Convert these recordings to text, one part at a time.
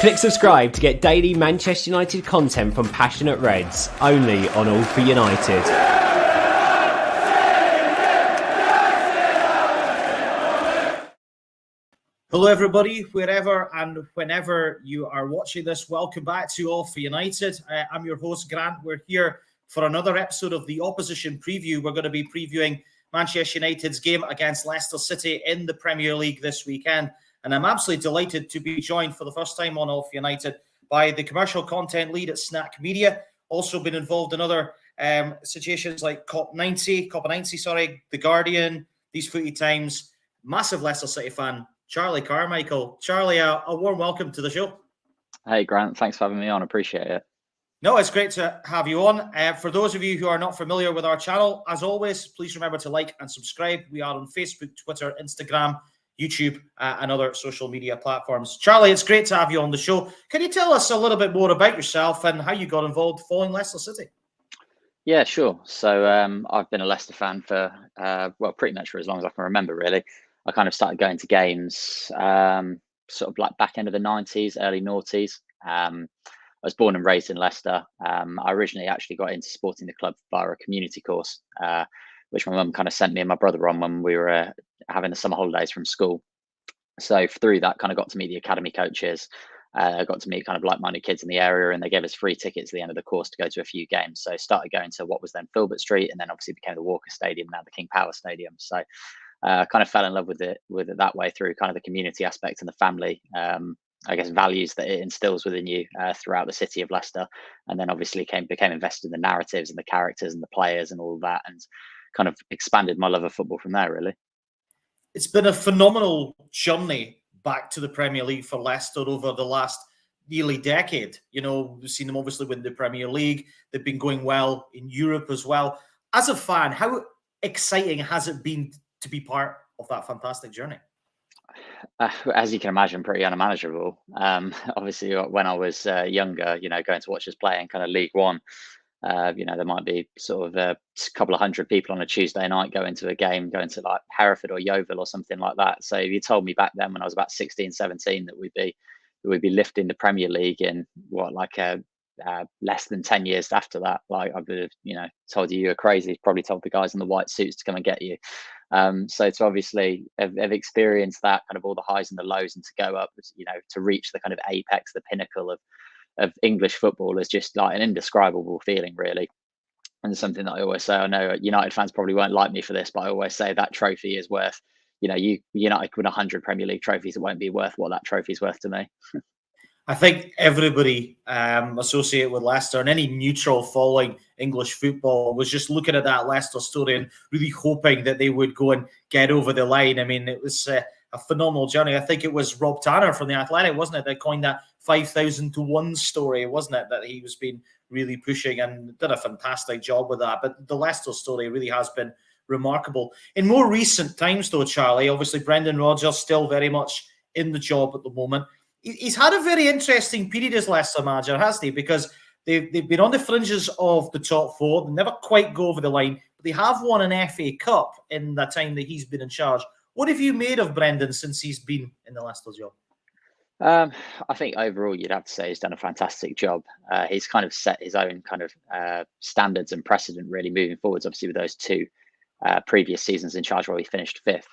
Click subscribe to get daily Manchester United content from passionate Reds, only on All for United. Hello everybody, wherever and whenever you are watching this, welcome back to All for United. I'm your host Grant. We're here for another episode of the Opposition Preview. We're going to be previewing Manchester United's game against Leicester City in the Premier League this weekend. And I'm absolutely delighted to be joined for the first time on All for United by the commercial content lead at Snack Media. Also been involved in other situations like COP90, The Guardian, These Footy Times. Massive Leicester City fan, Charlie Carmichael. Charlie, a warm welcome to the show. Hey, Grant. Thanks for having me on. Appreciate it. No, it's great to have you on. For those of you who are not familiar with our channel, as always, please remember to like and subscribe. We are on Facebook, Twitter, Instagram, YouTube, and other social media platforms. Charlie, it's great to have you on the show. Can you tell us a little bit more about yourself and how you got involved following Leicester City? Yeah, sure. So I've been a Leicester fan for, pretty much for as long as I can remember, really. I kind of started going to games sort of like back end of the 90s, early noughties. I was born and raised in Leicester. I originally actually got into supporting the club via a community course, which my mum kind of sent me and my brother on when we were having the summer holidays from school. So through that, kind of got to meet the academy coaches. I got to meet kind of like-minded kids in the area, and they gave us free tickets at the end of the course to go to a few games. So started going to what was then Filbert Street, and then obviously became the Walker Stadium, now the King Power Stadium. So kind of fell in love with it that way through kind of the community aspect and the family, I guess, values that it instills within you throughout the city of Leicester. And then obviously became invested in the narratives and the characters and the players and all of that, and kind of expanded my love of football from there, really. It's been a phenomenal journey back to the Premier League for Leicester over the last nearly decade. You know, we've seen them obviously win the Premier League. They've been going well in Europe as well. As a fan, how exciting has it been to be part of that fantastic journey? As you can imagine, pretty unmanageable. Obviously, when I was younger, going to watch us play in kind of League One, there might be sort of a couple of hundred people on a Tuesday night going to a game, going to like Hereford or Yeovil or something like that. So if you told me back then when I was about 16, 17 that we'd be lifting the Premier League in less than 10 years after that, like I would have, told you were crazy. Probably told the guys in the white suits to come and get you. So to obviously have experienced that kind of all the highs and the lows, and to go up, to reach the kind of apex, the pinnacle of English football is just like an indescribable feeling, really. And it's something that I always say. I know United fans probably won't like me for this, but I always say that trophy is worth, United win 100 Premier League trophies, it won't be worth what that trophy is worth to me. I think everybody associated with Leicester and any neutral following English football was just looking at that Leicester story and really hoping that they would go and get over the line. I mean, it was a phenomenal journey. I think it was Rob Tanner from The Athletic, wasn't it, that coined that 5,000 to 1 story, wasn't it, that he was been really pushing, and did a fantastic job with that. But the Leicester story really has been remarkable. In more recent times, though, Charlie, obviously Brendan Rodgers still very much in the job at the moment. He's had a very interesting period as Leicester manager, hasn't he? Because they've been on the fringes of the top four. They never quite go over the line, but they have won an FA Cup in the time that he's been in charge. What have you made of Brendan since he's been in the Leicester job? I think overall you'd have to say he's done a fantastic job. He's kind of set his own kind of standards and precedent really moving forwards, obviously with those two previous seasons in charge where he finished fifth.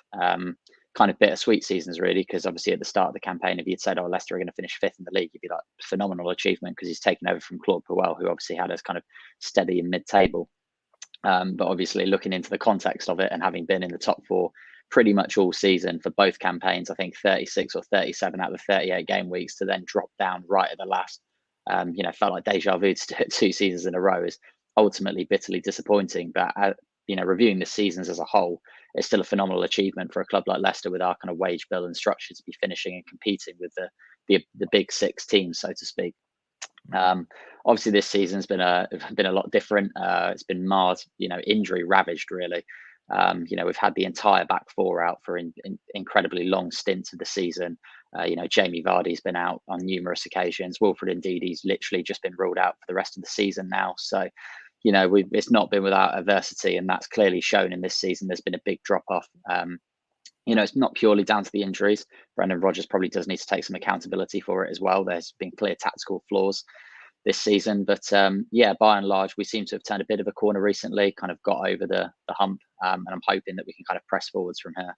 Kind of bittersweet seasons, really, because obviously at the start of the campaign, if you'd said, Leicester are going to finish fifth in the league, you'd be like, phenomenal achievement, because he's taken over from Claude Puel, who obviously had us kind of steady in mid-table. But obviously looking into the context of it and having been in the top four pretty much all season for both campaigns, I think 36 or 37 out of the 38 game weeks, to then drop down right at the last, felt like deja vu to do it 2 seasons in a row, is ultimately bitterly disappointing. But reviewing the seasons as a whole, it's still a phenomenal achievement for a club like Leicester, with our kind of wage bill and structure, to be finishing and competing with the big 6 teams, so to speak. Obviously this season's been a lot different. It's been marred, injury ravaged, really. We've had the entire back four out for incredibly long stints of the season. Jamie Vardy's been out on numerous occasions. Wilfred Ndidi's literally just been ruled out for the rest of the season now. So, it's not been without adversity, and that's clearly shown in this season. There's been a big drop off It's not purely down to the injuries. Brendan Rodgers probably does need to take some accountability for it as well. There's been clear tactical flaws this season, but yeah, by and large, we seem to have turned a bit of a corner recently, kind of got over the hump, and I'm hoping that we can kind of press forwards from here.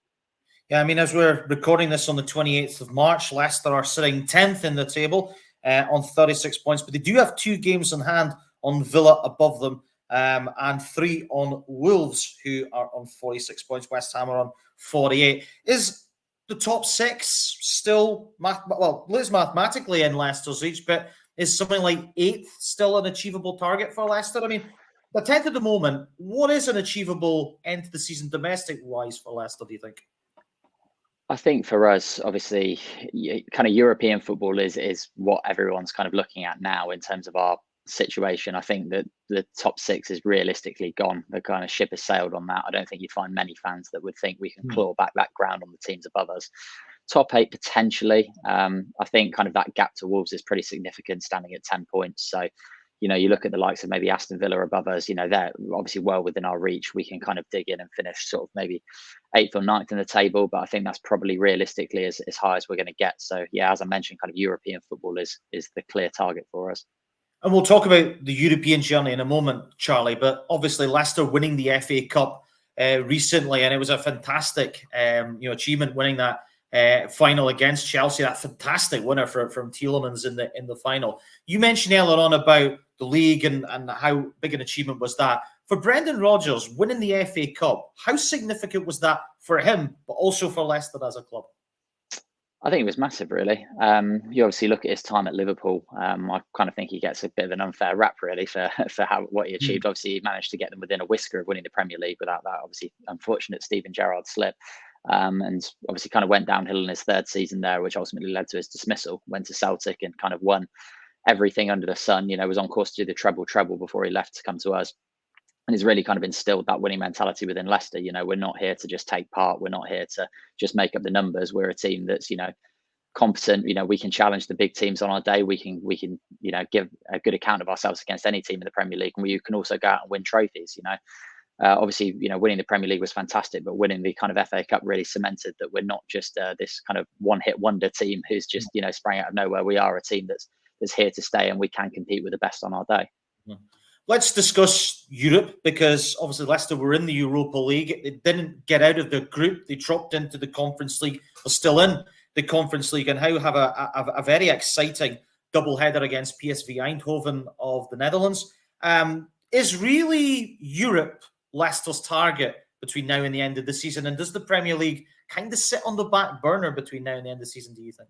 Yeah, I mean, as we're recording this on the 28th of March, Leicester are sitting 10th in the table on 36 points, but they do have 2 games in hand on Villa above them, and 3 on Wolves, who are on 46 points. West Ham are on 48. Is the top 6 still, it's mathematically in Leicester's reach, but is something like 8th still an achievable target for Leicester? I mean, the 10th at the moment, what is an achievable end to the season domestic-wise for Leicester, do you think? I think for us, obviously, kind of European football is what everyone's kind of looking at now in terms of our situation. I think that the top 6 is realistically gone. The kind of ship has sailed on that. I don't think you'd find many fans that would think we can claw back that ground on the teams above us. Top 8 potentially. I think kind of that gap to Wolves is pretty significant, standing at 10 points. So, you look at the likes of maybe Aston Villa above us, they're obviously well within our reach. We can kind of dig in and finish sort of maybe 8th or 9th in the table, but I think that's probably realistically as high as we're going to get. So yeah, as I mentioned, kind of European football is the clear target for us. And we'll talk about the European journey in a moment, Charlie, but obviously Leicester winning the FA Cup recently, and it was a fantastic achievement winning that final against Chelsea, that fantastic winner from Tielemans in the final. You mentioned earlier on about the league and how big an achievement was that. For Brendan Rodgers, winning the FA Cup, how significant was that for him, but also for Leicester as a club? I think it was massive, really. You obviously look at his time at Liverpool. I kind of think he gets a bit of an unfair rap, really, for what he achieved. Obviously, he managed to get them within a whisker of winning the Premier League without that, obviously, unfortunate Steven Gerrard slip. And obviously kind of went downhill in his 3rd season there, which ultimately led to his dismissal. Went to Celtic and kind of won everything under the sun, was on course to do the treble before he left to come to us. And he's really kind of instilled that winning mentality within Leicester. We're not here to just take part. We're not here to just make up the numbers. We're a team that's, competent. We can challenge the big teams on our day. We can give a good account of ourselves against any team in the Premier League. And we can also go out and win trophies, Obviously, winning the Premier League was fantastic, but winning the kind of FA Cup really cemented that we're not just this kind of one-hit wonder team who's just, sprang out of nowhere. We are a team that's here to stay, and we can compete with the best on our day. Let's discuss Europe, because obviously Leicester were in the Europa League. They didn't get out of the group. They dropped into the Conference League. They're still in the Conference League and now have a very exciting double-header against PSV Eindhoven of the Netherlands. Is really Europe Leicester's target between now and the end of the season? And does the Premier League kind of sit on the back burner between now and the end of the season, do you think?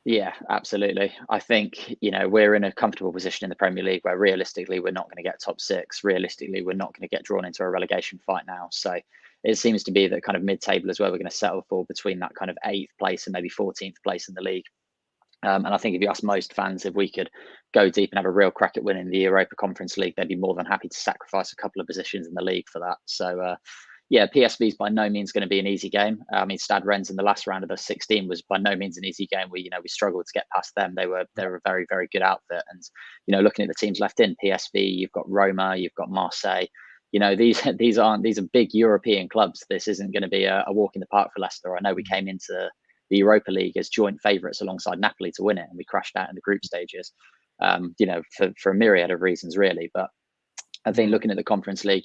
Yeah, absolutely. I think, we're in a comfortable position in the Premier League where realistically we're not going to get top 6. Realistically, we're not going to get drawn into a relegation fight now. So it seems to be that kind of mid-table is where we're going to settle for, between that kind of 8th place and maybe 14th place in the league. And I think if you ask most fans if we could go deep and have a real crack at winning the Europa Conference League, they'd be more than happy to sacrifice a couple of positions in the league for that. So, yeah, PSV is by no means going to be an easy game. I mean, Stade Rennes in the last round of the 16 was by no means an easy game. We struggled to get past them. They were a very, very good outfit. And, looking at the teams left in, PSV, you've got Roma, you've got Marseille. These are big European clubs. This isn't going to be a walk in the park for Leicester. I know we came into the Europa League as joint favourites alongside Napoli to win it, and we crashed out in the group stages. For a myriad of reasons, really. But I think looking at the Conference League,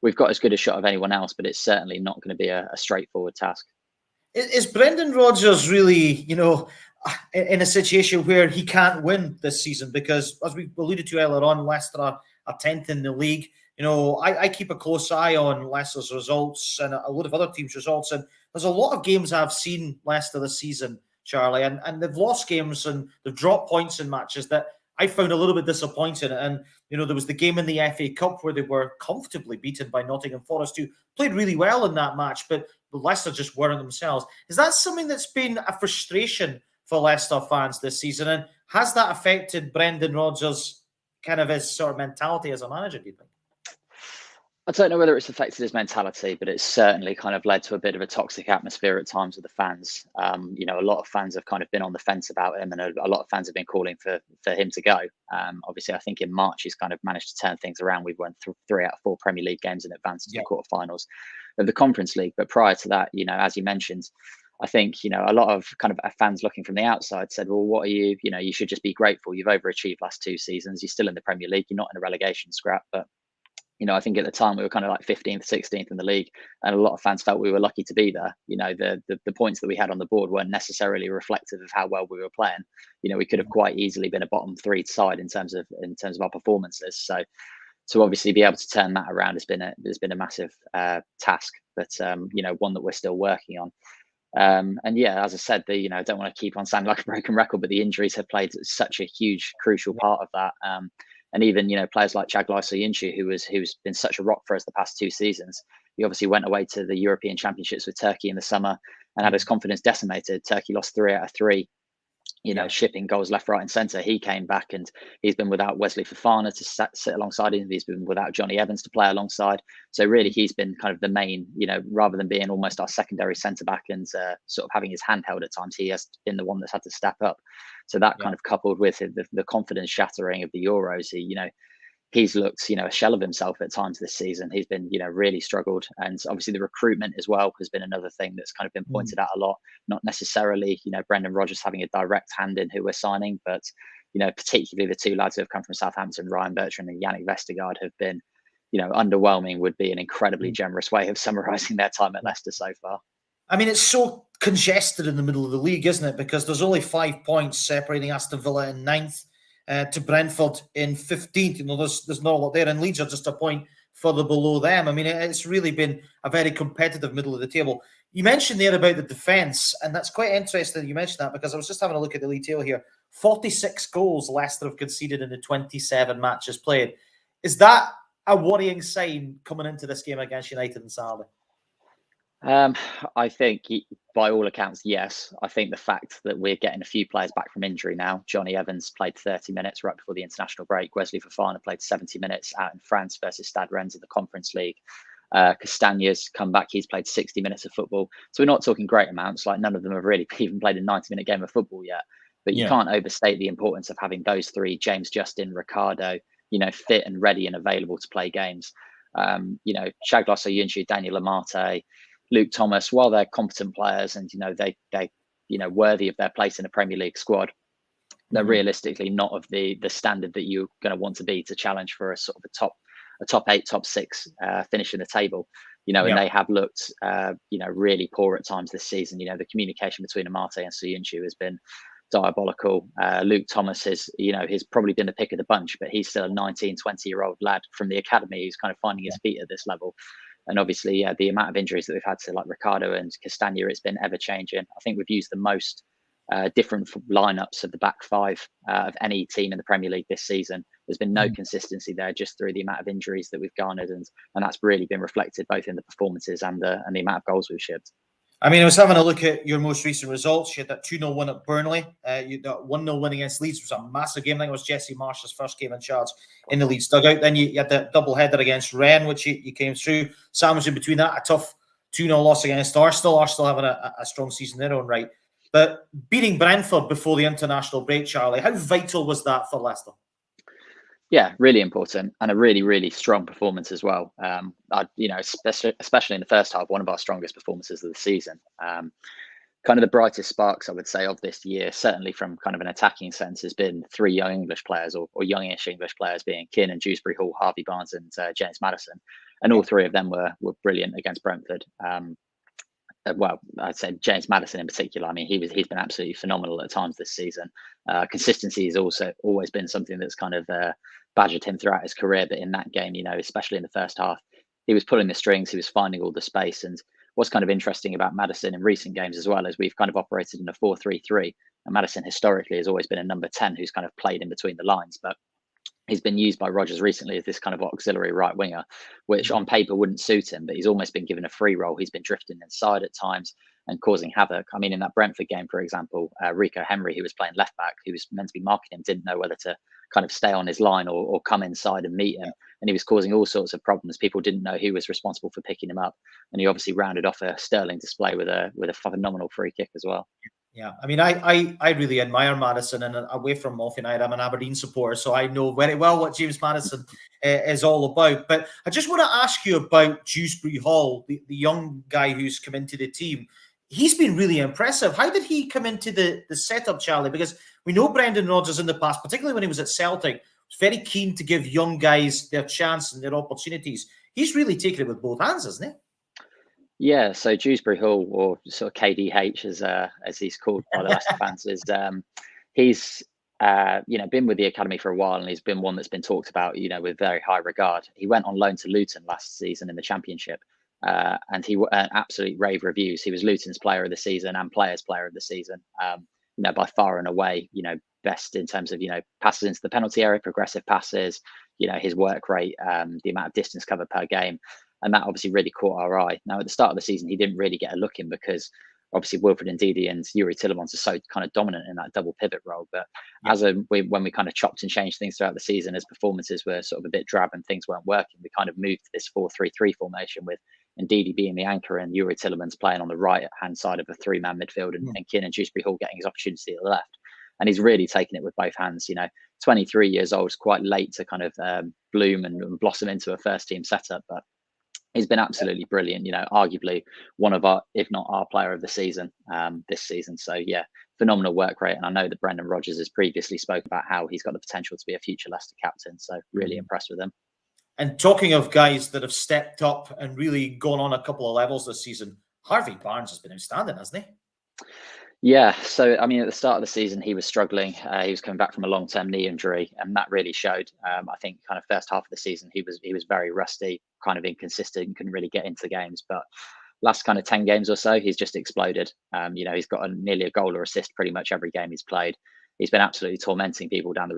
we've got as good a shot of anyone else, but it's certainly not going to be a straightforward task. Is Brendan Rodgers really, in a situation where he can't win this season? Because as we alluded to earlier on, Leicester are 10th in the league. I keep a close eye on Leicester's results and a lot of other teams' results. And there's a lot of games I've seen Leicester this season, Charlie, and they've lost games and they've dropped points in matches that I found a little bit disappointing. And, there was the game in the FA Cup where they were comfortably beaten by Nottingham Forest, who played really well in that match, but Leicester just weren't themselves. Is that something that's been a frustration for Leicester fans this season? And has that affected Brendan Rodgers' kind of his sort of mentality as a manager, do you think? I don't know whether it's affected his mentality, but it's certainly kind of led to a bit of a toxic atmosphere at times with the fans. A lot of fans have kind of been on the fence about him, and a lot of fans have been calling for him to go. Obviously, I think in March he's kind of managed to turn things around. We've won 3 out of 4 Premier League games in advance to the quarterfinals. the Conference League. But prior to that, as you mentioned, I think, a lot of kind of fans looking from the outside said, well, what are you, you should just be grateful. You've overachieved last 2 seasons. You're still in the Premier League. You're not in a relegation scrap. But, I think at the time we were kind of like 15th, 16th in the league. And a lot of fans felt we were lucky to be there. The points that we had on the board weren't necessarily reflective of how well we were playing. We could have quite easily been a bottom 3 side in terms of our performances. So to obviously be able to turn that around has been a massive task, but one that we're still working on. And yeah, as I said, I don't want to keep on sounding like a broken record, but the injuries have played such a huge, crucial part of that. And even players like Chaglar Soyuncu, who's been such a rock for us the past 2 seasons. He obviously went away to the European Championships with Turkey in the summer and had his confidence decimated. Turkey lost 3 out of 3. Shipping goals left, right, and centre. He came back and he's been without Wesley Fofana to sit alongside him. He's been without Johnny Evans to play alongside. So really, he's been kind of the main, rather than being almost our secondary centre back and sort of having his hand held at times, he has been the one that's had to step up. So that kind of coupled with the confidence shattering of the Euros, he's looked, a shell of himself at times this season. He's been, really struggled. And obviously the recruitment as well has been another thing that's kind of been pointed out a lot. Not necessarily, Brendan Rodgers having a direct hand in who we're signing, but, particularly the 2 lads who have come from Southampton, Ryan Bertrand and Yannick Vestergaard, have been, underwhelming would be an incredibly generous way of summarising their time at Leicester so far. I mean, it's so congested in the middle of the league, isn't it? Because there's only 5 points separating Aston Villa in 9th. To Brentford in 15th. There's not a lot there, and Leeds are just a point further below them. I mean, it's really been a very competitive middle of the table. You mentioned there about the defence, and that's quite interesting you mentioned that, because I was just having a look at the league table here. 46 goals Leicester have conceded in the 27 matches played. Is that a worrying sign coming into this game against United and Saturday? I think by all accounts, yes. I think the fact that we're getting a few players back from injury now. Johnny Evans played 30 minutes right before the international break. Wesley Fofana played 70 minutes out in France versus Stade Rennes in the Conference League. Castagne's come back. He's played 60 minutes of football. So we're not talking great amounts. Like, none of them have really even played a 90-minute game of football yet. But you can't overstate the importance of having those 3, James Justin, Ricardo, fit and ready and available to play games. Chaglar Soyuncu, Daniel Amate, Luke Thomas, while they're competent players and they worthy of their place in a Premier League squad, they're realistically not of the standard that you're going to want to be to challenge for a sort of a top 8, top 6 finish in the table. And they have looked really poor at times this season. The communication between Amate and Soyuncu has been diabolical. Luke Thomas he's probably been the pick of the bunch, but he's still a 19, 20-year-old lad from the academy who's kind of finding his feet at this level. And obviously, the amount of injuries that we've had to like Ricardo and Castagna, it's been ever changing. I think we've used the most different lineups of the back 5 of any team in the Premier League this season. There's been no consistency there, just through the amount of injuries that we've garnered, and that's really been reflected both in the performances and the amount of goals we've shipped. I mean, I was having a look at your most recent results. You had that 2-0 win at Burnley. You had that 1-0 win against Leeds. It was a massive game. I think it was Jesse Marsh's first game in charge in the Leeds dugout. Then you had that double header against Rennes, which you came through. Sandwiched in between that, a tough 2-0 loss against Arsenal. Arsenal having a strong season in their own right. But beating Brentford before the international break, Charlie, how vital was that for Leicester? Yeah, really important, and a really, really strong performance as well. Especially in the first half, one of our strongest performances of the season. Kind of the brightest sparks, I would say, of this year, certainly from kind of an attacking sense, has been 3 young English players or youngish English players, being Kiernan Dewsbury Hall, Harvey Barnes, and James Maddison, and all 3 of them were brilliant against Brentford. Well, I'd say James Maddison in particular. I mean, he's been absolutely phenomenal at times this season. Consistency has also always been something that's kind of badgered him throughout his career. But in that game, especially in the first half, he was pulling the strings. He was finding all the space. And what's kind of interesting about Maddison in recent games as well is we've kind of operated in a 4-3-3. And Maddison historically has always been a number 10 who's kind of played in between the lines. But he's been used by Rodgers recently as this kind of auxiliary right winger, which on paper wouldn't suit him, but he's almost been given a free role. He's been drifting inside at times and causing havoc. I mean, in that Brentford game, for example, Rico Henry, who was playing left back, who was meant to be marking him, didn't know whether to kind of stay on his line or come inside and meet him. And he was causing all sorts of problems. People didn't know who was responsible for picking him up. And he obviously rounded off a sterling display with a phenomenal free kick as well. Yeah, I mean, I really admire Madison, and away from Moff United, I'm an Aberdeen supporter, so I know very well what James Madison is all about. But I just want to ask you about Dewsbury Hall, the young guy who's come into the team. He's been really impressive. How did he come into the setup, Charlie? Because we know Brendan Rodgers in the past, particularly when he was at Celtic, was very keen to give young guys their chance and their opportunities. He's really taken it with both hands, hasn't he? Yeah, so Dewsbury Hall, or sort of KDH as he's called by the Leicester fans, is he's been with the academy for a while, and he's been one that's been talked about with very high regard. He went on loan to Luton last season in the Championship, and he absolute rave reviews. He was Luton's Player of the Season and Players Player of the Season. By far and away, best in terms of passes into the penalty area, progressive passes, his work rate, the amount of distance covered per game. And that obviously really caught our eye. Now, at the start of the season, he didn't really get a look in because obviously Wilfred Ndidi and Yuri Tillemans are so kind of dominant in that double pivot role. But when we kind of chopped and changed things throughout the season, as performances were sort of a bit drab and things weren't working, we kind of moved to this 4-3-3 formation with Ndidi being the anchor and Yuri Tillemans playing on the right-hand side of a three-man midfield, and Kiernan Dewsbury Hall getting his opportunity at the left. And he's really taken it with both hands. 23 years old, is quite late to kind of bloom and blossom into a first-team setup, but he's been absolutely brilliant, arguably one of our, if not our player of the season this season. So yeah, phenomenal work rate. And I know that Brendan Rodgers has previously spoke about how he's got the potential to be a future Leicester captain. So really impressed with him. And talking of guys that have stepped up and really gone on a couple of levels this season, Harvey Barnes has been outstanding, hasn't he? Yeah, so I mean, at the start of the season, he was struggling. He was coming back from a long-term knee injury, and that really showed. I think kind of first half of the season, he was very rusty, kind of inconsistent, couldn't really get into the games. But last kind of 10 games or so, he's just exploded. He's got nearly a goal or assist pretty much every game he's played. He's been absolutely tormenting people down the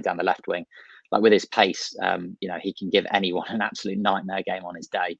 down the left wing. Like with his pace, he can give anyone an absolute nightmare game on his day.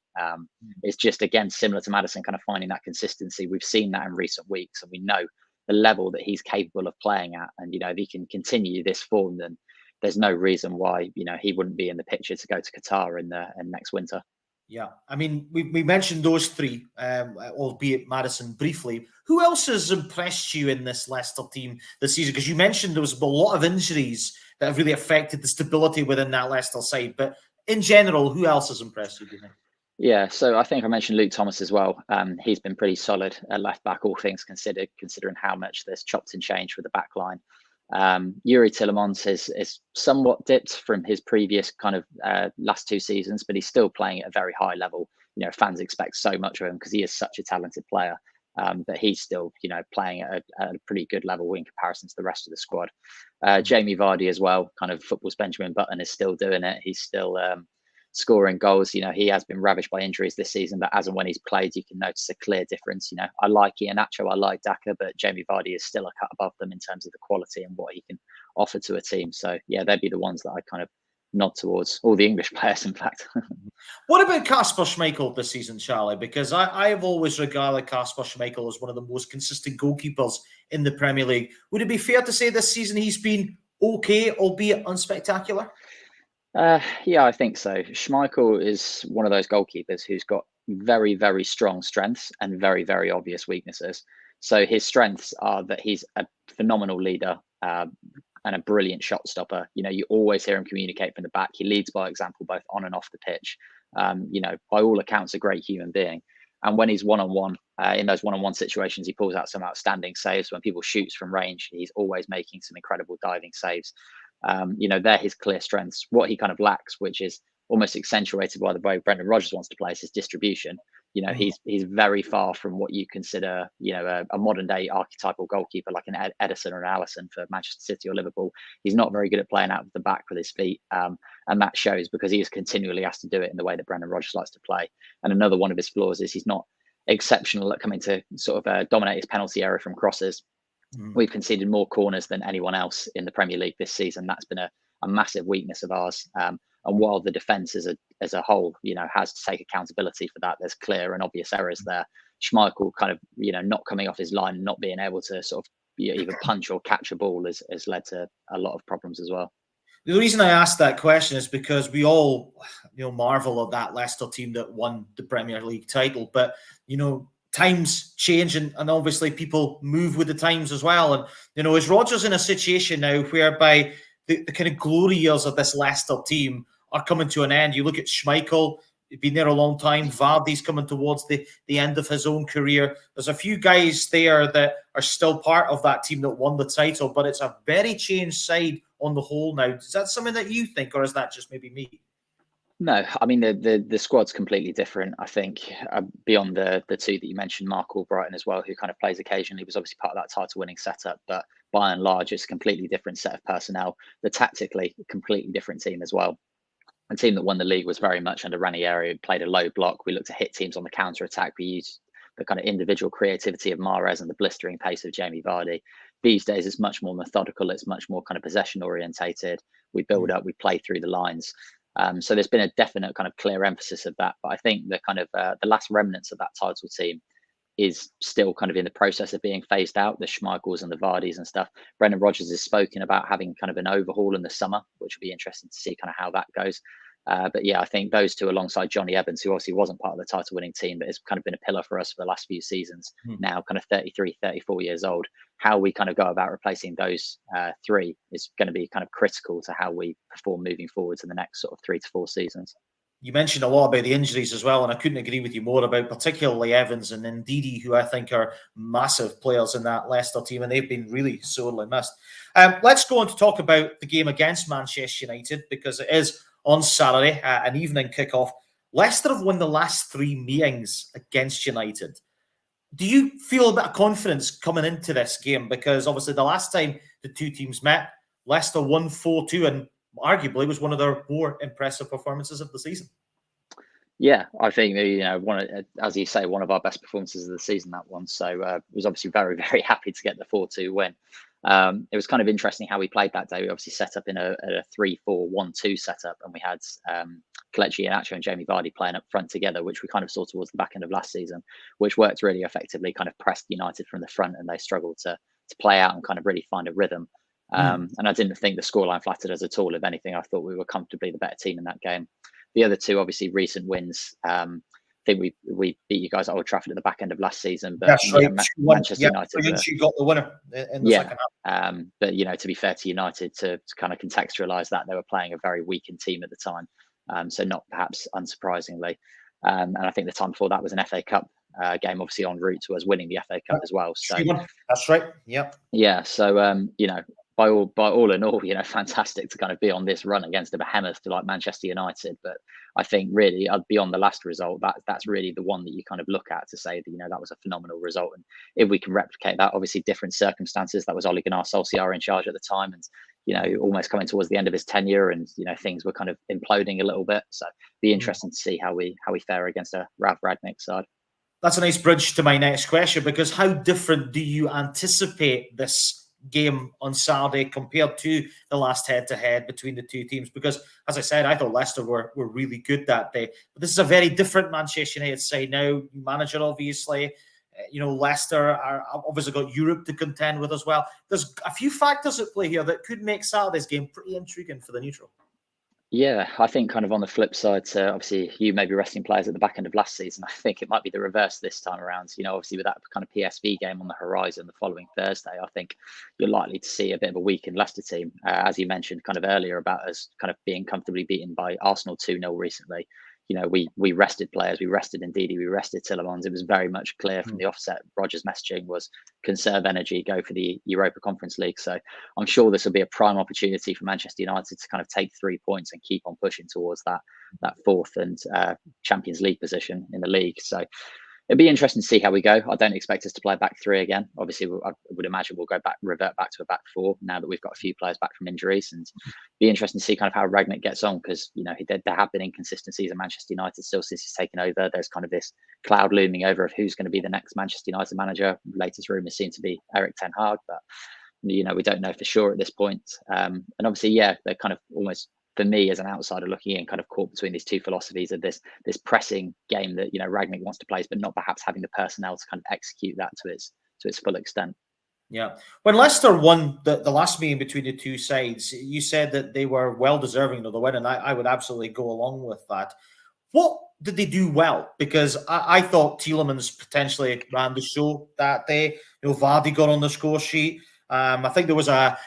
It's just, again, similar to Madison, kind of finding that consistency. We've seen that in recent weeks, and we know the level that he's capable of playing at. And, if he can continue this form, then there's no reason why, he wouldn't be in the picture to go to Qatar in next winter. Yeah, I mean, we mentioned those three, albeit Madison briefly. Who else has impressed you in this Leicester team this season? Because you mentioned there was a lot of injuries that have really affected the stability within that Leicester side. But in general, who else has impressed you, do you think? Yeah, so I think I mentioned Luke Thomas as well. He's been pretty solid at left back, all things considered, considering how much there's chopped and changed with the back line. Yuri Tillemans is somewhat dipped from his previous kind of last two seasons, but he's still playing at a very high level. Fans expect so much of him because he is such a talented player. But he's still, playing at a pretty good level in comparison to the rest of the squad. Jamie Vardy as well, kind of football's Benjamin Button, is still doing it. He's still scoring goals. He has been ravished by injuries this season, but as and when he's played, you can notice a clear difference. I like Iheanacho, I like Daka, but Jamie Vardy is still a cut above them in terms of the quality and what he can offer to a team. So yeah, they'd be the ones that I kind of nod towards, all the English players, in fact. What about Casper Schmeichel this season, Charlie? Because I have always regarded Casper Schmeichel as one of the most consistent goalkeepers in the Premier League. Would it be fair to say this season he's been okay, albeit unspectacular? Yeah, I think so. Schmeichel is one of those goalkeepers who's got very, very strong strengths and very, very obvious weaknesses. So his strengths are that he's a phenomenal leader, and a brilliant shot stopper. You always hear him communicate from the back. He leads by example, both on and off the pitch. By all accounts, a great human being. And when he's one-on-one, in those one-on-one situations, he pulls out some outstanding saves. When people shoots from range, he's always making some incredible diving saves. They're his clear strengths. What he kind of lacks, which is almost accentuated by the way Brendan Rodgers wants to play, is his distribution. He's very far from what you consider, a modern day archetypal goalkeeper like an Ederson or an Alisson for Manchester City or Liverpool. He's not very good at playing out of the back with his feet. And that shows because he is continually has to do it in the way that Brendan Rodgers likes to play. And another one of his flaws is he's not exceptional at coming to sort of dominate his penalty area from crosses. We've conceded more corners than anyone else in the Premier League this season. That's been a massive weakness of ours. And while the defence as a whole, has to take accountability for that, there's clear and obvious errors there. Schmeichel kind of, not coming off his line, not being able to sort of either punch or catch a ball has led to a lot of problems as well. The reason I asked that question is because we all, marvel at that Leicester team that won the Premier League title. But, times change and obviously people move with the times as well. And, is Rodgers in a situation now whereby the kind of glory years of this Leicester team are coming to an end? You look at Schmeichel, he's been there a long time. Vardy's coming towards the end of his own career. There's a few guys there that are still part of that team that won the title, but it's a very changed side on the whole now. Is that something that you think, or is that just maybe me? No, I mean the squad's completely different. I think beyond the two that you mentioned, Mark Albrighton as well, who kind of plays occasionally, was obviously part of that title-winning setup. But by and large, it's a completely different set of personnel. The tactically completely different team as well. A team that won the league was very much under Ranieri. We played a low block. We looked to hit teams on the counter attack. We used the kind of individual creativity of Mahrez and the blistering pace of Jamie Vardy. These days, it's much more methodical. It's much more kind of possession orientated. We build up. We play through the lines. So there's been a definite kind of clear emphasis of that. But I think the kind of the last remnants of that title team is still kind of in the process of being phased out, the Schmeichels and the Vardys and stuff. Brendan Rodgers has spoken about having kind of an overhaul in the summer, which will be interesting to see kind of how that goes. But yeah, I think those two alongside Johnny Evans, who obviously wasn't part of the title winning team, but has kind of been a pillar for us for the last few seasons, now kind of 33, 34 years old. How we kind of go about replacing those three is going to be kind of critical to how we perform moving forward to the next sort of 3 to 4 seasons. You mentioned a lot about the injuries as well, and I couldn't agree with you more about particularly Evans and Ndidi, who I think are massive players in that Leicester team, and they've been really sorely missed. Let's go on to talk about the game against Manchester United, because it is on Saturday, an evening kickoff. Leicester have won the last 3 meetings against United. Do you feel a bit of confidence coming into this game? Because obviously the last time the two teams met, Leicester won 4-2 and arguably was one of their more impressive performances of the season. Yeah, I think as you say, one of our best performances of the season, that one. So was obviously very, very happy to get the 4-2 win. It was kind of interesting how we played that day. We obviously set up in a 3-4-1-2 setup, and we had Kelechi Iheanacho and Jamie Vardy playing up front together, which we kind of saw towards the back end of last season, which worked really effectively, kind of pressed United from the front, and they struggled to play out and kind of really find a rhythm. And I didn't think the scoreline flattered us at all. If anything, I thought we were comfortably the better team in that game. The other two, obviously, recent wins. I think we beat you guys at Old Trafford at the back end of last season, but Manchester United. You got the winner in the second half. But to be fair to United, to kind of contextualise that, they were playing a very weakened team at the time, so not perhaps unsurprisingly. And I think the time before that was an FA Cup game, obviously en route to us winning the FA Cup as well. So that's right. Yep. Yeah. So by all in all, fantastic to kind of be on this run against a behemoth like Manchester United. But I think really beyond the last result, that's really the one that you kind of look at to say that, that was a phenomenal result. And if we can replicate that, obviously different circumstances, that was Ole Gunnar Solskjaer in charge at the time, and, almost coming towards the end of his tenure, and, things were kind of imploding a little bit. So be interesting to see how we fare against a Ralf Rangnick side. That's a nice bridge to my next question, because how different do you anticipate this game on Saturday compared to the last head-to-head between the two teams? Because, as I said, I thought Leicester were really good that day. But this is a very different Manchester United side now. Manager, obviously. Leicester are obviously got Europe to contend with as well. There's a few factors at play here that could make Saturday's game pretty intriguing for the neutral. Yeah, I think kind of on the flip side, obviously you may be resting players at the back end of last season. I think it might be the reverse this time around. Obviously with that kind of PSV game on the horizon the following Thursday, I think you're likely to see a bit of a weakened Leicester team. As you mentioned kind of earlier about us kind of being comfortably beaten by Arsenal 2-0 recently. We rested players, we rested Ndidi, we rested Tielemans. It was very much clear from the offset. Rodgers' messaging was conserve energy, go for the Europa Conference League. So I'm sure this will be a prime opportunity for Manchester United to kind of take 3 points and keep on pushing towards that fourth and Champions League position in the league. So it'd be interesting to see how we go. I don't expect us to play a back three again. Obviously, I would imagine we'll revert back to a back four now that we've got a few players back from injuries, and be interesting to see kind of how Rangnick gets on, because there have been inconsistencies in Manchester United still since he's taken over. There's kind of this cloud looming over of who's going to be the next Manchester United manager. The latest rumours seem to be Erik ten Hag, but we don't know for sure at this point. And obviously, they're kind of almost, for me as an outsider looking in, kind of caught between these two philosophies of this pressing game that Rangnick wants to play, but not perhaps having the personnel to kind of execute that to its full extent. Yeah. When Leicester won the last meeting between the two sides, you said that they were well deserving of the win, and I would absolutely go along with that. What did they do well? Because I thought Tielemans potentially ran the show that day. Vardy got on the score sheet. I think there was a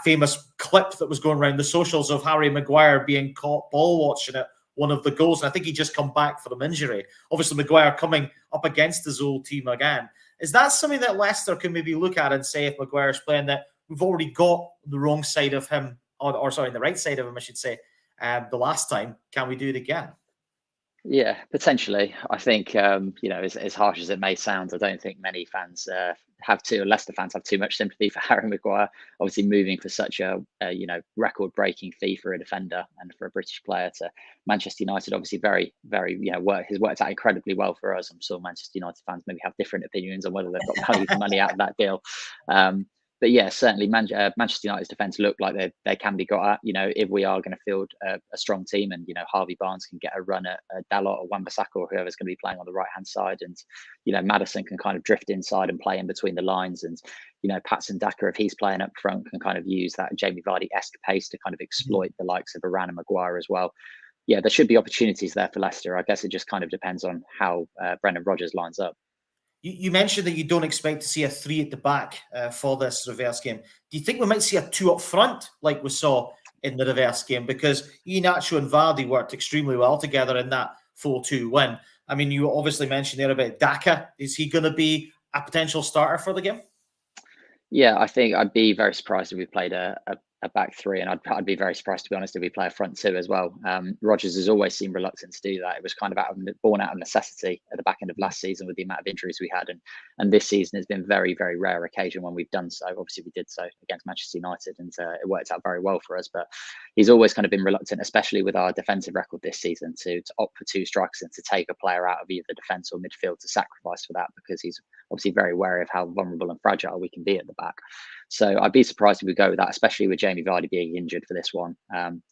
famous clip that was going around the socials of Harry Maguire being caught ball watching at one of the goals. And I think he just come back from injury. Obviously, Maguire coming up against his old team again. Is that something that Leicester can maybe look at and say, if Maguire's playing, that we've already got the wrong side of him, or sorry, the right side of him, I should say, the last time? Can we do it again? Yeah, potentially. I think, as harsh as it may sound, I don't think many fans Leicester fans have too much sympathy for Harry Maguire. Obviously, moving for such a record-breaking fee for a defender and for a British player to Manchester United, obviously very, very, has worked out incredibly well for us. I'm sure Manchester United fans maybe have different opinions on whether they've got money out of that deal. But yeah, certainly Manchester United's defence look like they can be got at. If we are going to field a strong team, and Harvey Barnes can get a run at Dalot or Wan-Bissaka or whoever's going to be playing on the right hand side, and Maddison can kind of drift inside and play in between the lines, and Patson Daka, if he's playing up front, can kind of use that Jamie Vardy-esque pace to kind of exploit the likes of Varane and Maguire as well. Yeah, there should be opportunities there for Leicester. I guess it just kind of depends on how Brendan Rodgers lines up. You mentioned that you don't expect to see a 3 at the back for this reverse game. Do you think we might see a 2 up front like we saw in the reverse game? Because Iheanacho and Vardy worked extremely well together in that 4-2 win. I mean, you obviously mentioned there about Daka. Is he going to be a potential starter for the game? Yeah, I think I'd be very surprised if we played a back 3, and I'd be very surprised, to be honest, if we play a front 2 as well. Rodgers has always seemed reluctant to do that. It was kind of born out of necessity at the back end of last season with the amount of injuries we had, and this season has been very, very rare occasion when we've done so. Obviously, we did so against Manchester United, and it worked out very well for us. But he's always kind of been reluctant, especially with our defensive record this season, to opt for 2 strikers and to take a player out of either defence or midfield to sacrifice for that, because he's obviously very wary of how vulnerable and fragile we can be at the back. So I'd be surprised if we go with that, especially with Jamie Vardy being injured for this one.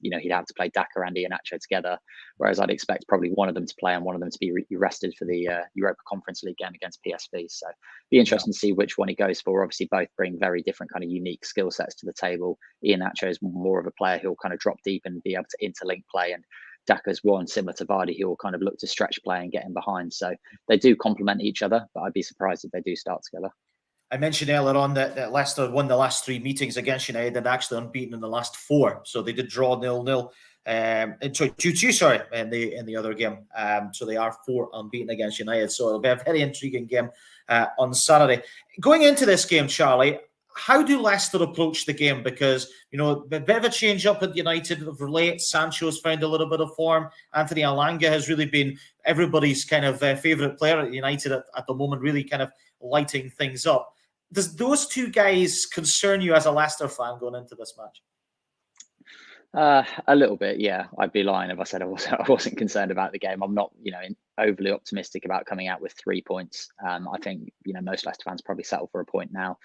He'd have to play Daka and Iheanacho together, whereas I'd expect probably one of them to play and one of them to be rested for the Europa Conference League game against PSV. So be interesting to see which one he goes for. Obviously, both bring very different kind of unique skill sets to the table. Iheanacho is more of a player who'll kind of drop deep and be able to interlink play, and Daka's one similar to Vardy, who will kind of look to stretch play and get in behind. So they do complement each other, but I'd be surprised if they do start together. I mentioned earlier on that Leicester won the last 3 meetings against United and actually unbeaten in the last 4. So they did draw 0-0. 2-2, in the other game. So they are 4 unbeaten against United. So it'll be a very intriguing game on Saturday. Going into this game, Charlie, how do Leicester approach the game? Because, a bit of a change up at United of late. Sancho's found a little bit of form. Anthony Elanga has really been everybody's kind of favourite player at United at the moment, really kind of lighting things up. Does those 2 guys concern you as a Leicester fan going into this match? A little bit, yeah. I'd be lying if I said I wasn't concerned about the game. I'm not, overly optimistic about coming out with 3 points. I think, most Leicester fans probably settle for a point now.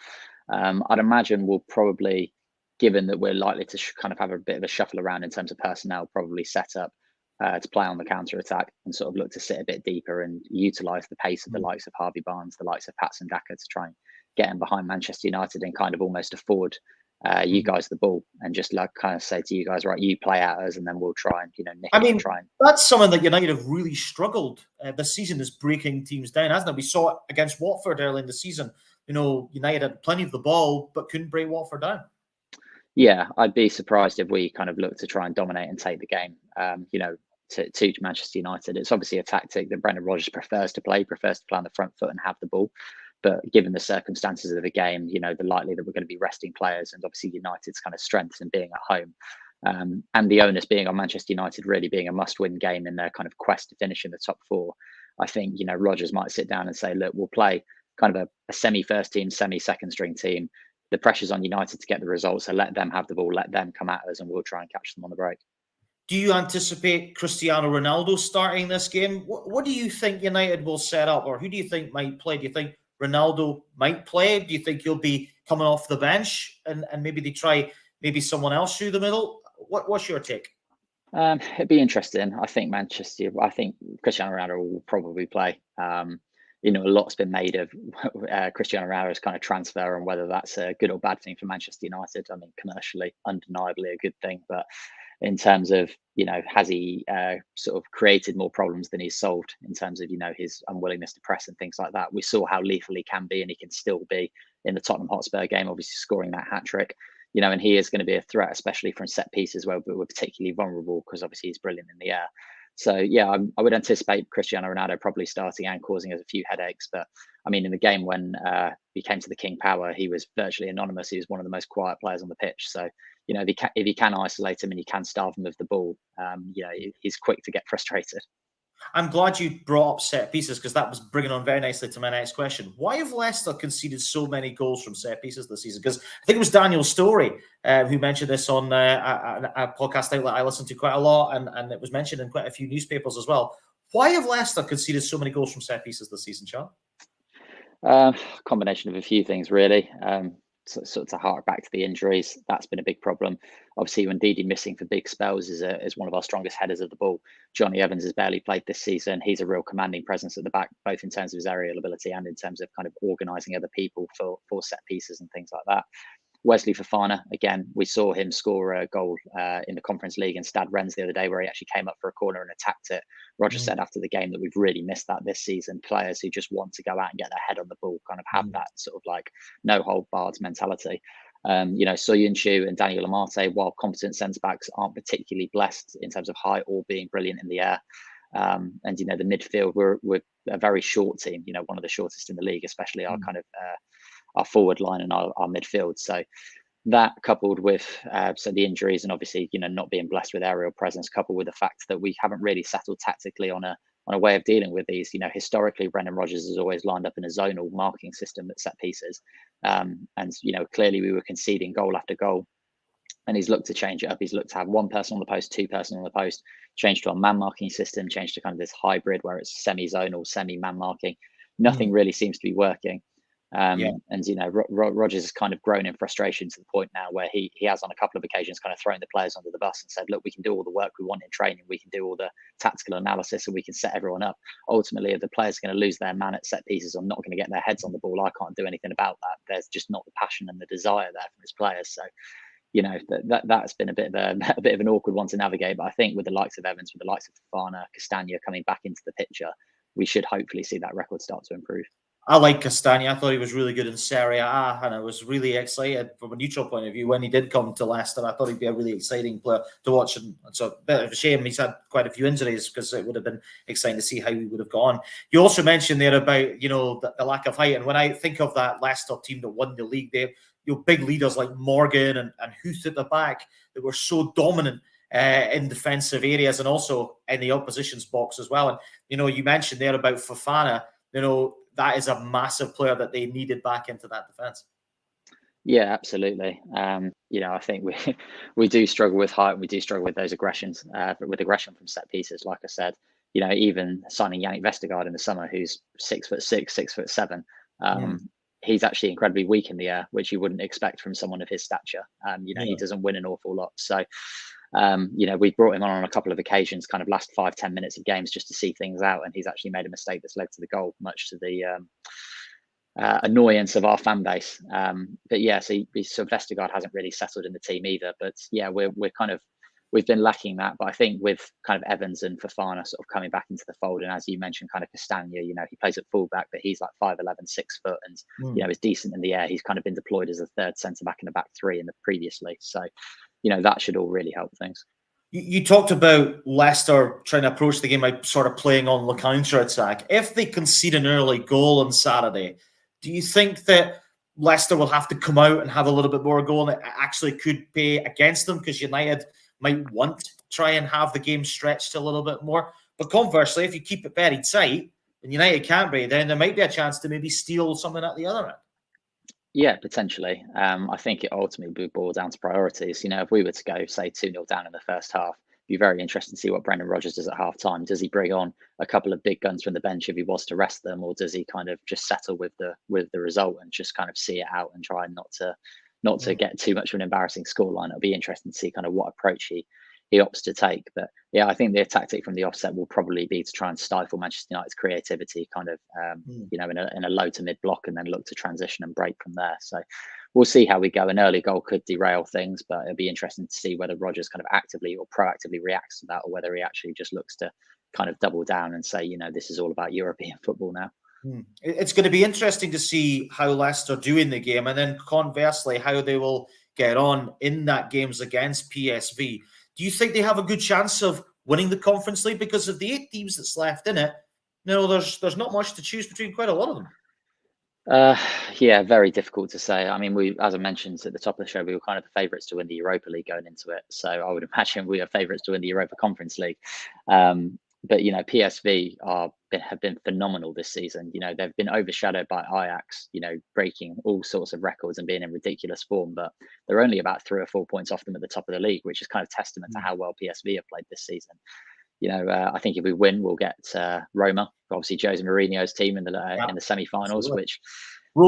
I'd imagine we'll probably, given that we're likely to kind of have a bit of a shuffle around in terms of personnel, probably set up to play on the counter attack and sort of look to sit a bit deeper and utilise the pace of the likes of Harvey Barnes, the likes of Patson Daka, to try and get in behind Manchester United and kind of almost afford you guys the ball, and just like kind of say to you guys, right, you play at us and then we'll try and nick that's something that United have really struggled this season, is breaking teams down, hasn't it? We saw it against Watford early in the season. United had plenty of the ball but couldn't break Watford down. Yeah, I'd be surprised if we kind of look to try and dominate and take the game to Manchester United. It's obviously a tactic that Brendan Rodgers prefers to play on the front foot and have the ball. But given the circumstances of the game, the likely that we're going to be resting players, and obviously United's kind of strengths in being at home, and the onus being on Manchester United really being a must-win game in their kind of quest to finish in the top 4, I think, Rodgers might sit down and say, look, we'll play kind of a semi-first team, semi-second string team. The pressure's on United to get the results, so let them have the ball, let them come at us, and we'll try and catch them on the break. Do you anticipate Cristiano Ronaldo starting this game? What do you think United will set up, or who do you think might play? Do you think Ronaldo might play? Do you think he'll be coming off the bench and maybe they try someone else through the middle? What's your take? It'd be interesting. I think Cristiano Ronaldo will probably play. a lot's been made of Cristiano Ronaldo's kind of transfer and whether that's a good or bad thing for Manchester United. I mean, commercially, undeniably a good thing, but in terms of, has he sort of created more problems than he's solved in terms of, his unwillingness to press and things like that? We saw how lethal he can be, and he can still be in the Tottenham Hotspur game, obviously scoring that hat trick. And he is going to be a threat, especially from set pieces where we're particularly vulnerable because obviously he's brilliant in the air. So yeah, I would anticipate Cristiano Ronaldo probably starting and causing us a few headaches. But I mean, in the game when he came to the King Power, he was virtually anonymous. He was one of the most quiet players on the pitch. So if you can isolate him and you can starve him with the ball, he's quick to get frustrated. I'm glad you brought up set pieces because that was bringing on very nicely to my next question. Why have Leicester conceded so many goals from set pieces this season? Because I think it was Daniel Story who mentioned this on a podcast outlet I listen to quite a lot, and it was mentioned in quite a few newspapers as well. Why have Leicester conceded so many goals from set pieces this season, Charles? Combination of a few things, really. Sort of to hark back to the injuries, that's been a big problem. Obviously, when Ndidi missing for big spells is one of our strongest headers of the ball. Johnny Evans has barely played this season. He's a real commanding presence at the back, both in terms of his aerial ability and in terms of kind of organising other people for set pieces and things like that. Wesley Fofana, again, we saw him score a goal in the Conference League in Stade Rennes the other day where he actually came up for a corner and attacked it. Rodgers said after the game that we've really missed that this season. Players who just want to go out and get their head on the ball kind of have that sort of like no hold barred mentality. Soyuncu and Daniel Amate, while competent centre-backs, aren't particularly blessed in terms of height or being brilliant in the air. And the midfield, we're a very short team, one of the shortest in the league, especially our kind of our forward line and our midfield. So that coupled with the injuries and obviously not being blessed with aerial presence, coupled with the fact that we haven't really settled tactically on a way of dealing with these. Historically, Brendan Rodgers has always lined up in a zonal marking system at set pieces, and clearly we were conceding goal after goal. And he's looked to change it up. He's looked to have one person on the post, two person on the post, change to a man marking system, change to kind of this hybrid where it's semi-zonal, semi-man marking. Nothing really seems to be working. And Rodgers has kind of grown in frustration to the point now where he has on a couple of occasions kind of thrown the players under the bus and said, look, we can do all the work we want in training, we can do all the tactical analysis, and we can set everyone up. Ultimately, if the players are going to lose their man at set pieces or not going to get their heads on the ball, I can't do anything about that. There's just not the passion and the desire there from his players. So that's been a bit of an awkward one to navigate. But I think with the likes of Evans, with the likes of Fofana, Castagna coming back into the picture, we should hopefully see that record start to improve. I like Castagna. I thought he was really good in Serie A, and I was really excited from a neutral point of view when he did come to Leicester. I thought he'd be a really exciting player to watch, and it's a bit of a shame he's had quite a few injuries because it would have been exciting to see how he would have gone. You also mentioned there about the lack of height, and when I think of that Leicester team that won the league, they big leaders like Morgan and Huth at the back that were so dominant in defensive areas and also in the opposition's box as well. And you mentioned there about Fofana. That is a massive player that they needed back into that defense. Yeah, absolutely. I think we do struggle with height. We do struggle with those aggressions, with aggression from set pieces. Like I said, even signing Yannick Vestergaard in the summer, who's 6'6", 6'7", he's actually incredibly weak in the air, which you wouldn't expect from someone of his stature. He doesn't win an awful lot. So, we brought him on a couple of occasions, kind of last 5-10 minutes of games just to see things out. And he's actually made a mistake that's led to the goal, much to the annoyance of our fan base. So Vestergaard hasn't really settled in the team either. But yeah, we've been lacking that. But I think with kind of Evans and Fofana sort of coming back into the fold, and as you mentioned, kind of Castagna, he plays at fullback, but he's like 5'11", 6 foot, and is decent in the air. He's kind of been deployed as a third centre back in the back three in the previously. So, that should all really help things. You talked about Leicester trying to approach the game by sort of playing on the counter-attack. If they concede an early goal on Saturday, do you think that Leicester will have to come out and have a little bit more goal and it actually could pay against them because United might want to try and have the game stretched a little bit more? But conversely, if you keep it very tight and United can't break, then there might be a chance to maybe steal something at the other end. Yeah, potentially. I think it ultimately would boil down to priorities. If we were to go, say, 2-0 down in the first half, it'd be very interesting to see what Brendan Rodgers does at half time. Does he bring on a couple of big guns from the bench if he was to rest them, or does he kind of just settle with the result and just kind of see it out and try not to get too much of an embarrassing scoreline? It'll be interesting to see kind of what approach he he opts to take. But yeah, I think the tactic from the offset will probably be to try and stifle Manchester United's creativity, kind of in a low to mid block, and then look to transition and break from there. So we'll see how we go. An early goal could derail things, but it'll be interesting to see whether Rodgers kind of actively or proactively reacts to that, or whether he actually just looks to kind of double down and say, this is all about European football now. It's going to be interesting to see how Leicester do in the game, and then conversely how they will get on in that games against PSV. Do you think they have a good chance of winning the Conference League? Because of the 8 teams that's left in it, there's not much to choose between, quite a lot of them. Yeah, very difficult to say. I mean, as I mentioned at the top of the show, we were kind of the favourites to win the Europa League going into it. So I would imagine we are favourites to win the Europa Conference League. But PSV have been phenomenal this season. They've been overshadowed by Ajax, breaking all sorts of records and being in ridiculous form. But they're only about 3 or 4 points off them at the top of the league, which is kind of testament to how well PSV have played this season. I think if we win, we'll get Roma, obviously Jose Mourinho's team in the semi-finals, which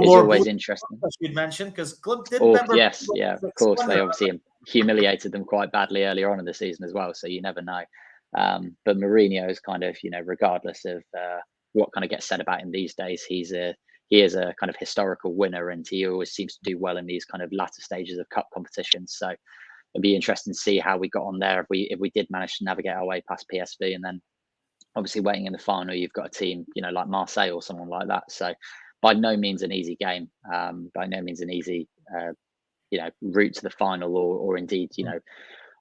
is always interesting. You'd mention because Club did. Yes, yeah, of course. They obviously humiliated them quite badly earlier on in the season as well, so you never know. But Mourinho is kind of, regardless of what kind of gets said about him these days, he is a kind of historical winner, and he always seems to do well in these kind of latter stages of cup competitions. So it'd be interesting to see how we got on there if we did manage to navigate our way past PSV, and then obviously waiting in the final, you've got a team, like Marseille or someone like that. So by no means an easy game, by no means an easy, route to the final, or indeed,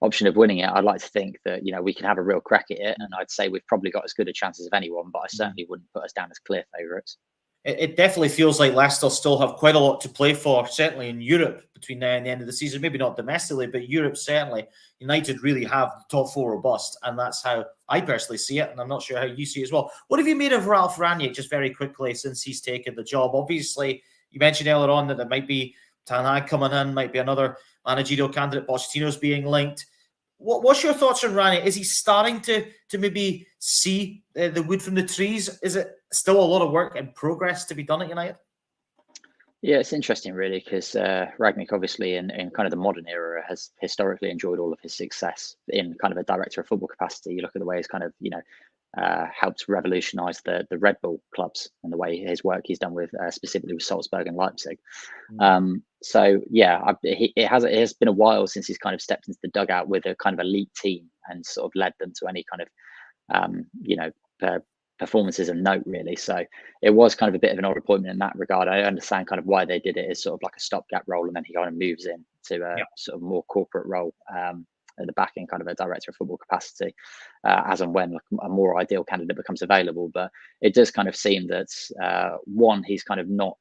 option of winning it. I'd like to think that we can have a real crack at it, and I'd say we've probably got as good a chance as anyone, but I certainly wouldn't put us down as clear favourites. It definitely feels like Leicester still have quite a lot to play for, certainly in Europe between now and the end of the season. Maybe not domestically, but Europe certainly. United really have the top 4 robust, and that's how I personally see it, and I'm not sure how you see it as well. What have you made of Ralph Rangnick, just very quickly, since he's taken the job? Obviously, you mentioned earlier on that there might be Ten Hag coming in, might be another managerial candidate, Pochettino's being linked. What's your thoughts on Rangnick? Is he starting to maybe see the wood from the trees? Is it still a lot of work and progress to be done at United? Yeah, it's interesting, really, because Rangnick, obviously, in kind of the modern era, has historically enjoyed all of his success in kind of a director of football capacity. You look at the way he's kind of, helped revolutionise the Red Bull clubs, and the way his work he's done with specifically with Salzburg and Leipzig. So yeah, it has been a while since he's kind of stepped into the dugout with a kind of elite team and sort of led them to any kind of performances of note, really. So it was kind of a bit of an odd appointment in that regard. I understand kind of why they did it as sort of like a stopgap role, and then he kind of moves in to a sort of more corporate role at the back in kind of a director of football capacity, as and when a more ideal candidate becomes available. But it does kind of seem that one, he's kind of not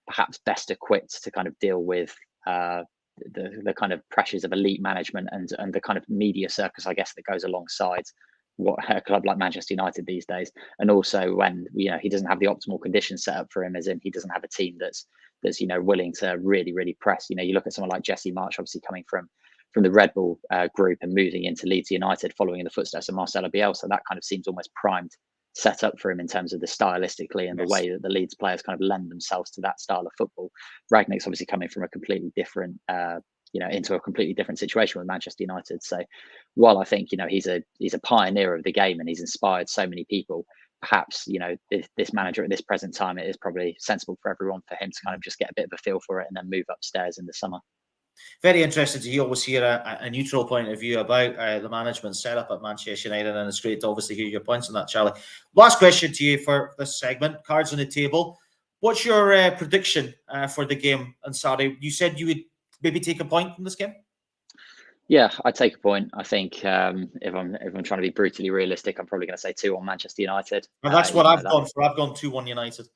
perhaps best equipped to kind of deal with the kind of pressures of elite management and the kind of media circus, I guess, that goes alongside what a club like Manchester United these days. And also when he doesn't have the optimal conditions set up for him, as in he doesn't have a team that's willing to really press. You look at someone like Jesse Marsch, obviously coming from the Red Bull group and moving into Leeds United, following in the footsteps of Marcelo Bielsa. That kind of seems almost primed set up for him in terms of the stylistically and the way that the Leeds players kind of lend themselves to that style of football. Rangnick's obviously coming from a completely different, into a completely different situation with Manchester United. So while I think, he's a pioneer of the game and he's inspired so many people, perhaps, this manager at this present time, it is probably sensible for everyone for him to kind of just get a bit of a feel for it and then move upstairs in the summer. Very interested to always hear a neutral point of view about the management setup at Manchester United, and it's great to obviously hear your points on that, Charlie. Last question to you for this segment, cards on the table. What's your prediction for the game on Saturday? You said you would maybe take a point from this game? Yeah, I'd take a point. I think if I'm trying to be brutally realistic, I'm probably going to say 2 on Manchester United. Well, that's what I've gone for. I've gone 2-1 United.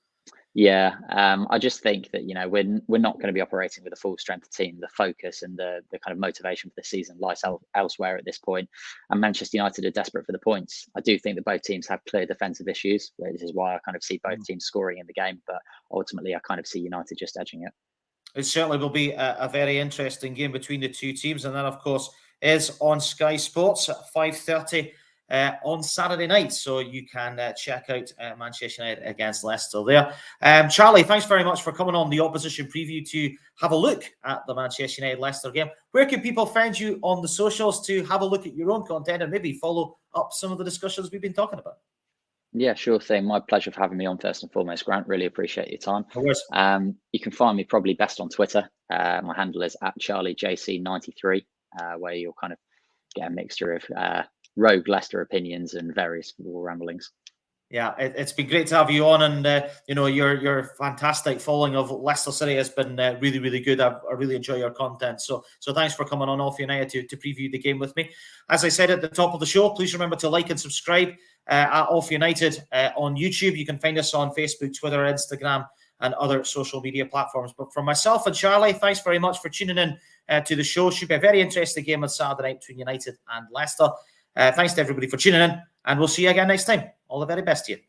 Yeah, I just think that we're not going to be operating with a full strength team. The focus and the kind of motivation for the season lies elsewhere at this point, and Manchester United are desperate for the points. I do think that both teams have clear defensive issues. This is why I kind of see both teams scoring in the game, but ultimately I kind of see United just edging it. It certainly will be a very interesting game between the two teams, and that, of course, is on Sky Sports at 5:30 on Saturday night. So you can check out Manchester United against Leicester there. Charlie, thanks very much for coming on the opposition preview to have a look at the Manchester United Leicester game. Where can people find you on the socials to have a look at your own content and maybe follow up some of the discussions we've been talking about? Yeah, sure thing. My pleasure for having me on first and foremost, Grant. Really appreciate your time. Of course. You can find me probably best on Twitter. My handle is @CharlieJC93, where you'll kind of get a mixture of rogue Leicester opinions and various football ramblings. Yeah, it's been great to have you on, and your fantastic following of Leicester City has been really, really good. I really enjoy your content. So thanks for coming on Off United to preview the game with me. As I said at the top of the show, please remember to like and subscribe at Off United on YouTube. You can find us on Facebook, Twitter, Instagram, and other social media platforms. But for myself and Charlie, thanks very much for tuning in to the show. Should be a very interesting game on Saturday night between United and Leicester. Thanks to everybody for tuning in, and we'll see you again next time. All the very best to you.